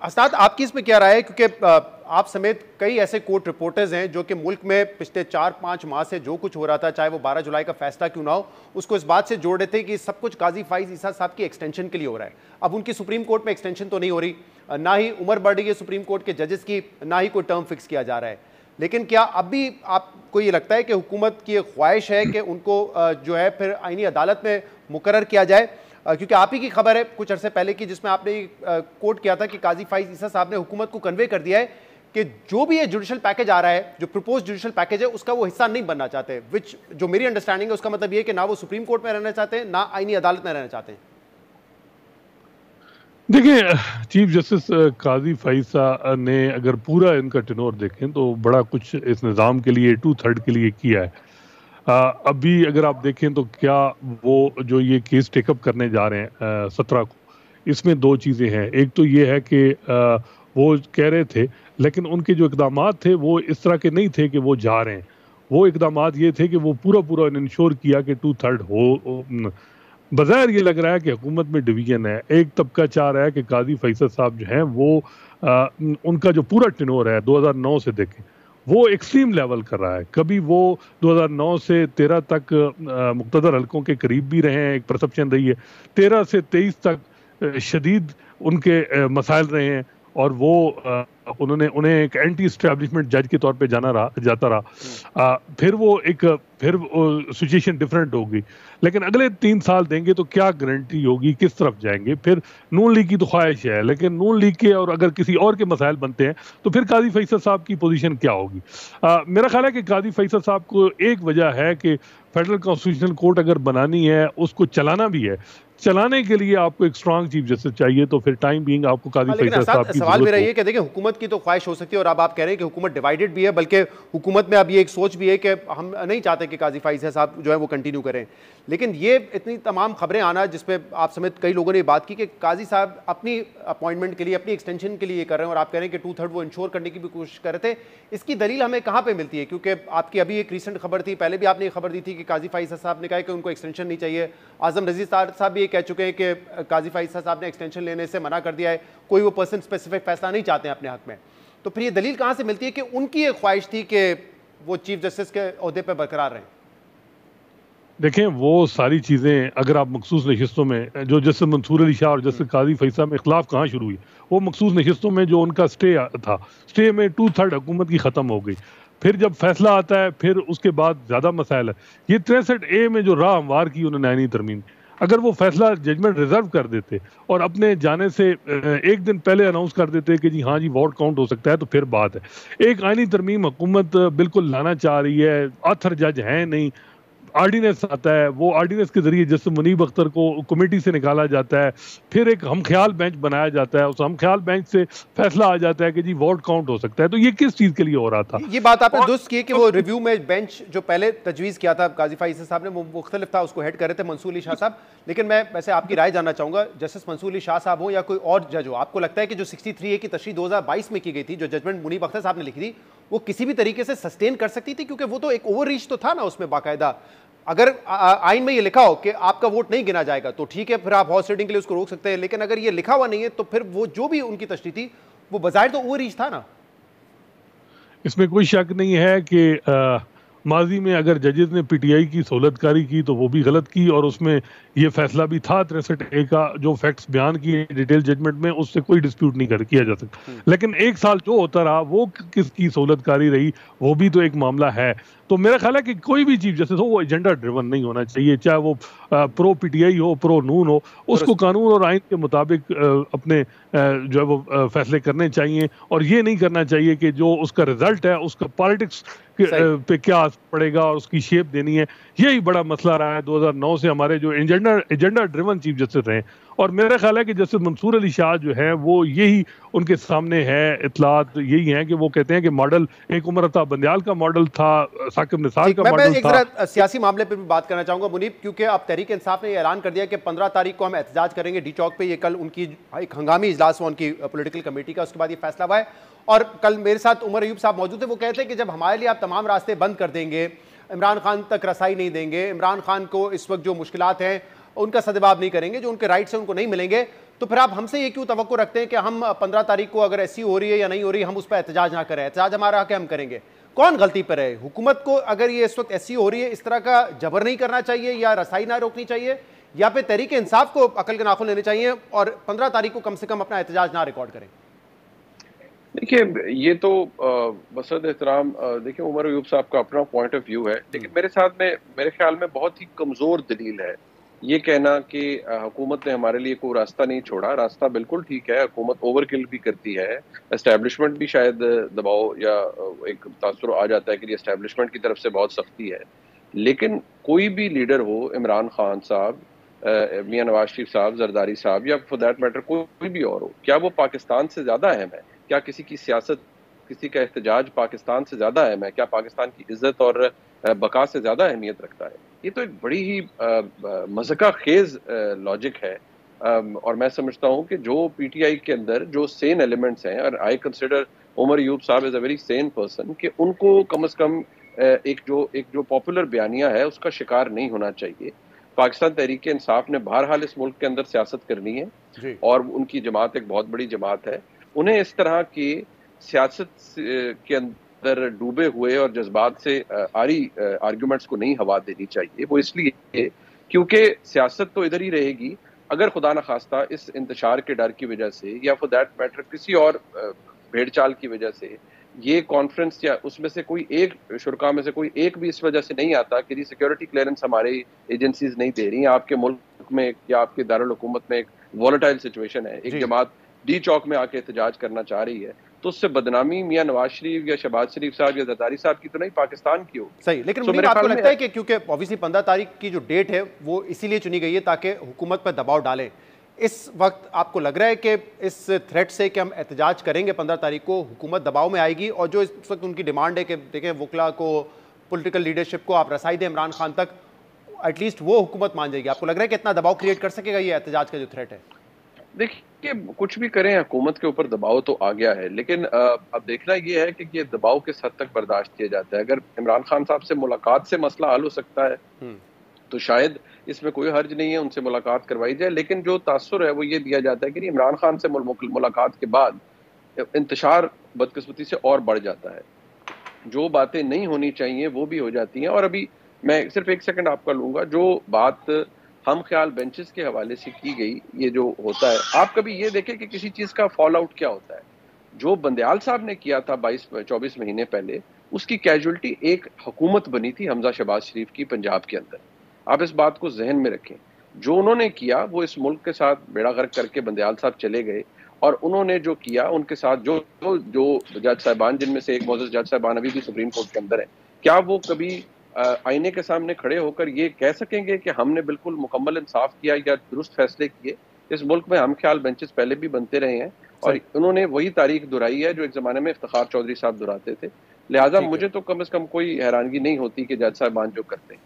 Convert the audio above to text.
अस्ताद, आपकी इसमें क्या राय है? क्योंकि आप समेत कई ऐसे कोर्ट रिपोर्टर्स हैं जो कि मुल्क में पिछले 4-5 माह से जो कुछ हो रहा था, चाहे वो 12 जुलाई का फैसला क्यों ना हो, उसको इस बात से जोड़ रहे थे कि सब कुछ काजी फाइज ईसा साहब की एक्सटेंशन के लिए हो रहा है। अब उनकी सुप्रीम कोर्ट में एक्सटेंशन तो नहीं हो रही, ना ही उम्र बढ़ रही है सुप्रीम कोर्ट के जजेस की, ना ही कोई टर्म फिक्स किया जा रहा है। लेकिन क्या अब भी आपको ये लगता है कि हुकूमत की ख्वाहिश है कि उनको जो है फिर आईनी अदालत में मुकर्रर किया जाए? क्योंकि आप ही की खबर है कुछ अरसे पहले की जिसमें आपने कोट किया था कि काजी फाइज ईसा साहब ने हुकूमत को कन्वे कर दिया है कि जो भी ये जुडिशल पैकेज आ रहा है, जो प्रपोज जुडिशल पैकेज है, उसका वो हिस्सा नहीं बनना चाहते। विच जो मेरी अंडरस्टैंडिंग है उसका मतलब ये है कि ना वो सुप्रीम कोर्ट में रहना चाहते हैं, ना आईनी अदालत में रहना चाहते हैं। देखिए, चीफ जस्टिस काजी फैसला ने अगर पूरा इनका टेनोर देखें तो बड़ा कुछ इस निज़ाम के लिए 2/3 के लिए किया है। अभी अगर आप देखें तो क्या वो जो ये केस टेकअप करने जा रहे हैं 17 को, इसमें दो चीज़ें हैं। एक तो ये है कि वो कह रहे थे, लेकिन उनके जो इकदाम थे वो इस तरह के नहीं थे कि वो जा रहे हैं। वो इकदाम ये थे कि वो पूरा इंश्योर किया कि 2/3 हो। बज़ाहिर ये लग रहा है कि हुकूमत में डिवीजन है। एक तबका चाह रहा है कि काजी फैसल साहब जो हैं वो उनका जो पूरा टेनोर है 2009 से देखें, वो एक्सट्रीम लेवल कर रहा है। कभी वो 2009 से 13 तक मुक़्तदर हलकों के करीब भी रहे हैं, एक परसेप्शन रही है। 13 से 23 तक शदीद उनके मसाइल रहे हैं, और वो उन्हें एक एंटी एस्टैब्लिशमेंट जज के तौर पे जाता रहा। फिर सिचुएशन डिफरेंट होगी, लेकिन अगले 3 साल देंगे तो क्या गारंटी होगी किस तरफ जाएंगे। फिर नून लीग की तो ख्वाहिश है, लेकिन नून लीग के और अगर किसी और के मसाइल बनते हैं तो फिर काजी फैसल साहब की पोजीशन क्या होगी। मेरा ख्याल है कि काजी फैसल साहब को एक वजह है कि फेडरल कॉन्स्टिट्यूशनल कोर्ट अगर बनानी है, उसको चलाना भी है। चलाने के लिए आपको एक स्ट्रांग चीफ जस्टिस चाहिए, तो फिर टाइम बीइंग आपको काजी फैसल साहब की सवाल मेरा ये कि देखिए, हुकूमत की तो ख्वाहिश हो सकती है, और अब आप कह रहे हैं कि हुकूमत डिवाइडेड भी है, बल्कि हुकूमत में अब ये एक सोच भी है कि हम नहीं चाहते कि काजी फैसल साहब जो है वो कंटिन्यू करें। लेकिन ये इतनी तमाम खबरें आना, जिसपे आप समेत कई लोगों ने बात की कि काजी साहब अपनी अपॉइंटमेंट के लिए, अपनी एक्सटेंशन के लिए ये कर रहे हैं, और आप कह रहे हैं कि 2/3 वो इंश्योर करने की भी कोशिश कर रहे थे। इसकी दलील हमें कहाँ पर मिलती है? क्योंकि आपकी अभी एक रिसेंट खबर थी, पहले भी आपने एक खबर दी थी कि काजी फैसल साहब ने कहा कि उनको एक्सटेंशन नहीं चाहिए। आजम रजीक साहब भी ये कह चुके हैं कि काजी फैसल साहब ने एक्सटेंशन लेने से मना कर दिया है, कोई वो पर्सन स्पेसिफिक फैसला नहीं चाहते हैं अपने हक में। तो फिर ये दलील कहां से मिलती है कि उनकी एक ख्वाहिश थी कि वो चीफ जस्टिस के ओहदे पर बरकरार रहें? देखें, वो सारी चीज़ें अगर आप मखसूस नशिस्तों में, जो जस्टिस मंसूर अली शाह और जस्टिस काजी फैसल में इख्लाफ कहाँ शुरू हुई, वो मखसूस नशिस्तों में जो उनका स्टे था, स्टे में 2/3 हुकूमत की ख़त्म हो गई। फिर जब फैसला आता है, फिर उसके बाद ज़्यादा मसाइल है। ये 63A में जो राह हमवार की उन्होंने आईनी तरमीम, अगर वो फैसला जजमेंट रिजर्व कर देते और अपने जाने से एक दिन पहले अनाउंस कर देते कि जी हाँ जी वोट काउंट हो सकता है, तो फिर बात है। एक आईनी तरमीम हुकूमत बिल्कुल लाना चाह रही है, आथर जज है नहीं, आर्डिनेंस आता है, वो आर्डिनेंस के जरिए जैसे मुनीब अख्तर को कमेटी से निकाला जाता है, फिर एक हम ख्याल बेंच बनाया जाता है, उस हम ख्याल बेंच से फैसला आ जाता है कि जी वोट काउंट हो सकता है। तो ये किस चीज़ के लिए हो रहा था? ये बात आपने दुरुस्त की कि वो रिव्यू में बेंच जो पहले तजवीज़ किया था काजी फैसल साहब ने, वो मुख्तलिफ था, उसको हेड कर रहे थे मंसूर अली शाह साहब। लेकिन मैं वैसे आपकी राय जानना चाहूँगा, जस्टिस मंसूर अली शाह साहब हो या कोई और जज हो, आपको लगता है कि जो 63A की तशरीह 2022 में की गई थी, जो जजमेंट मुनीब अख्तर साहब ने लिखी थी, वो किसी भी तरीके से सस्टेन कर सकती थी? क्योंकि वो तो एक ओवर रीच तो था ना उसमें बाकायदा। अगर आइन में ये लिखा हो कि आपका वोट नहीं गिना जाएगा तो ठीक है, फिर आप हॉर्स रेडिंग के लिए उसको रोक सकते हैं। लेकिन अगर ये लिखा हुआ नहीं है तो फिर वो जो भी उनकी तशरीह थी वो बज़ाहिर तो ओवर रीच था ना। इसमें कोई शक नहीं है कि माजी में अगर जजेस ने पीटीआई की सहूलतकारी की तो वो भी गलत की, और उसमें ये फैसला भी था 63A का, जो फैक्ट्स बयान किए डिटेल जजमेंट में, उससे कोई डिस्प्यूट नहीं किया जा सकता। लेकिन एक साल जो होता रहा वो किसकी सहूलतकारी रही, वो भी तो एक मामला है। तो मेरा ख्याल है कि कोई भी चीफ जस्टिस हो वो एजेंडा ड्रिवन नहीं होना चाहिए, चाहे वो प्रो पीटीआई हो, प्रो नून हो, उसको कानून और आइन के मुताबिक अपने जो है वो फैसले करने चाहिए, और ये नहीं करना चाहिए कि जो उसका रिजल्ट है उसका पॉलिटिक्स पे क्या असर पड़ेगा और उसकी शेप देनी है। यही बड़ा मसला रहा है 2009 से, हमारे जो एजेंडा ड्रिवन चीफ जस्टिस रहे। और मेरा ख्याल है कि जस्टिस मंसूर अली शाह जो है वो यही उनके सामने है, इतलात यही है कि वो कहते हैं कि मॉडल एक उमर अता बंदयाल का मॉडल था, साकिब निसार का मॉडल था। मैं सियासी मामले पर भी बात करना चाहूंगा मुनीब, क्योंकि अब तहरीक इंसाफ ने ये ऐलान कर दिया कि 15 तारीख को हम एहतजाज करेंगे डी चौक पे। ये कल उनकी एक हंगामी इजलास हुआ उनकी पॉलिटिकल कमेटी का, उसके बाद ये फैसला हुआ है। और कल मेरे साथ उमर अयूब साहब मौजूद थे, वो कहते हैं कि जब हमारे लिए आप तमाम रास्ते बंद कर देंगे, इमरान खान तक रसाई नहीं देंगे, इमरान खान को इस वक्त जो मुश्किलात हैं उनका सदबाब नहीं करेंगे, जो उनके राइट्स हैं उनको नहीं मिलेंगे, तो फिर आप हमसे ये क्यों तवक्को रखते हैं कि हम 15 तारीख को अगर ऐसी हो रही है या नहीं हो रही, हम उस पर एहतजाज ना करें? एहतजाज हमारा हक है, हम करेंगे। कौन गलती पर है? हुकूमत को अगर ये इस वक्त ऐसी हो रही है, इस तरह का जबर नहीं करना चाहिए या रसाई ना रोकनी चाहिए, या फिर तहरीक इंसाफ को अकल के नाखून लेने चाहिए और 15 तारीख को कम से कम अपना एहतजाज ना रिकॉर्ड करें? देखिए, ये तो बसद एहतराम, देखिए उमर अयूब साहब का अपना पॉइंट ऑफ व्यू है, लेकिन मेरे ख्याल में बहुत ही कमज़ोर दलील है ये कहना कि हुकूमत ने हमारे लिए कोई रास्ता नहीं छोड़ा। रास्ता बिल्कुल ठीक है, हुकूमत ओवरकिल भी करती है, एस्टैब्लिशमेंट भी शायद दबाव या एक तासुर आ जाता है कि एस्टैब्लिशमेंट की तरफ से बहुत सख्ती है, लेकिन कोई भी लीडर हो, इमरान खान साहब, मियां नवाज शरीफ साहब, जरदारी साहब, या फॉर दैट मैटर कोई भी और हो, क्या वो पाकिस्तान से ज़्यादा अहम है? क्या किसी की सियासत, किसी का एहतजाज पाकिस्तान से ज़्यादा अहम है? क्या पाकिस्तान की इज्जत और बका से ज़्यादा अहमियत रखता है? ये तो एक बड़ी ही मज़ाक़ खेज़ लॉजिक है। और मैं समझता हूँ कि जो पीटीआई के अंदर जो सेन एलिमेंट्स हैं, और आई कंसिडर उमर अयूब साहब as a very sane person, कि उनको कम से कम एक जो पॉपुलर बयानिया है उसका शिकार नहीं होना चाहिए। पाकिस्तान तहरीक इंसाफ ने बहरहाल इस मुल्क के अंदर सियासत करनी है और उनकी जमात एक बहुत बड़ी जमात है। उन्हें इस तरह की सियासत के अंदर डूबे हुए और जज्बात से आरी आर्ग्यूमेंट्स को नहीं हवा देनी चाहिए। वो इसलिए क्योंकि सियासत तो इधर ही रहेगी अगर खुदा न खास्ता इस इंतशार के डर की वजह से या फॉर दैट मैटर किसी और भेड़ चाल की वजह से ये कॉन्फ्रेंस या उसमें से कोई एक शुरा में से कोई एक भी इस वजह से नहीं आता कि जी सिक्योरिटी क्लियरेंस हमारी एजेंसीज नहीं दे रही, आपके मुल्क में या आपके दारुल हुकूमत में एक वॉलेटाइल सिचुएशन है, एक जमात डी चौक में आके एहतजाज करना चाह रही है, तो उससे बदनामी मियां नवाज शरीफ या शहबाज शरीफ साहब या जरदारी साहब की तो नहीं, पाकिस्तान की हो। सही, लेकिन मुझे आपको लगता है कि क्योंकि ऑब्वियसली 15 तारीख की जो डेट है वो इसीलिए चुनी गई है ताकि हुकूमत पर दबाव डालें, इस वक्त आपको लग रहा है कि इस थ्रेट से कि हम एहतजाज करेंगे 15 तारीख को, हुकूमत दबाव में आएगी और जो इस वक्त उनकी डिमांड है कि देखें वकला को, पॉलिटिकल लीडरशिप को आप रसाई दें इमरान खान तक, एटलीस्ट वो हुकूमत मान जाएगी? आपको लग रहा है कि इतना दबाव क्रिएट कर सकेगा ये एहतजाज का जो थ्रेट है? देखिए, कुछ भी करें, हुकूमत के ऊपर दबाव तो आ गया है, लेकिन अब देखना ये है कि ये दबाव किस हद तक बर्दाश्त किया जाता है। अगर इमरान खान साहब से मुलाकात से मसला हल हो सकता है तो शायद इसमें कोई हर्ज नहीं है, उनसे मुलाकात करवाई जाए, लेकिन जो तासुर है वो ये दिया जाता है कि इमरान खान से मुलाकात के बाद इंतशार बदकिस्मती से और बढ़ जाता है, जो बातें नहीं होनी चाहिए वो भी हो जाती हैं। और अभी मैं सिर्फ एक सेकंड आपका लूंगा, जो बात हम ख्याल बेंचेस के हवाले से की गई, ये जो होता है, आप कभी ये देखें कि किसी चीज़ का फॉल आउट क्या होता है। जो बंदयाल साहब ने किया था 22-24 महीने पहले, उसकी कैजुअलिटी एक हुकूमत बनी थी हमजा शहबाज शरीफ की पंजाब के अंदर। आप इस बात को जहन में रखें, जो उन्होंने किया वो इस मुल्क के साथ बेड़ा गर्क करके बंदयाल साहब चले गए, और उन्होंने जो किया उनके साथ जो जज साहबान, जिनमें से एक मोअज़्ज़ज़ जज साहबान अभी भी सुप्रीम कोर्ट के अंदर है, क्या वो कभी आईने के सामने खड़े होकर ये कह सकेंगे कि हमने बिल्कुल मुकम्मल इंसाफ किया या दुरुस्त फैसले किए? इस मुल्क में हम ख्याल बेंचेस पहले भी बनते रहे हैं और उन्होंने वही तारीख दोहराई है जो एक ज़माने में इफ्तिखार चौधरी साहब दोहराते थे। लिहाजा मुझे तो कम से कम कोई हैरानगी नहीं होती कि जज साहबान जो करते हैं।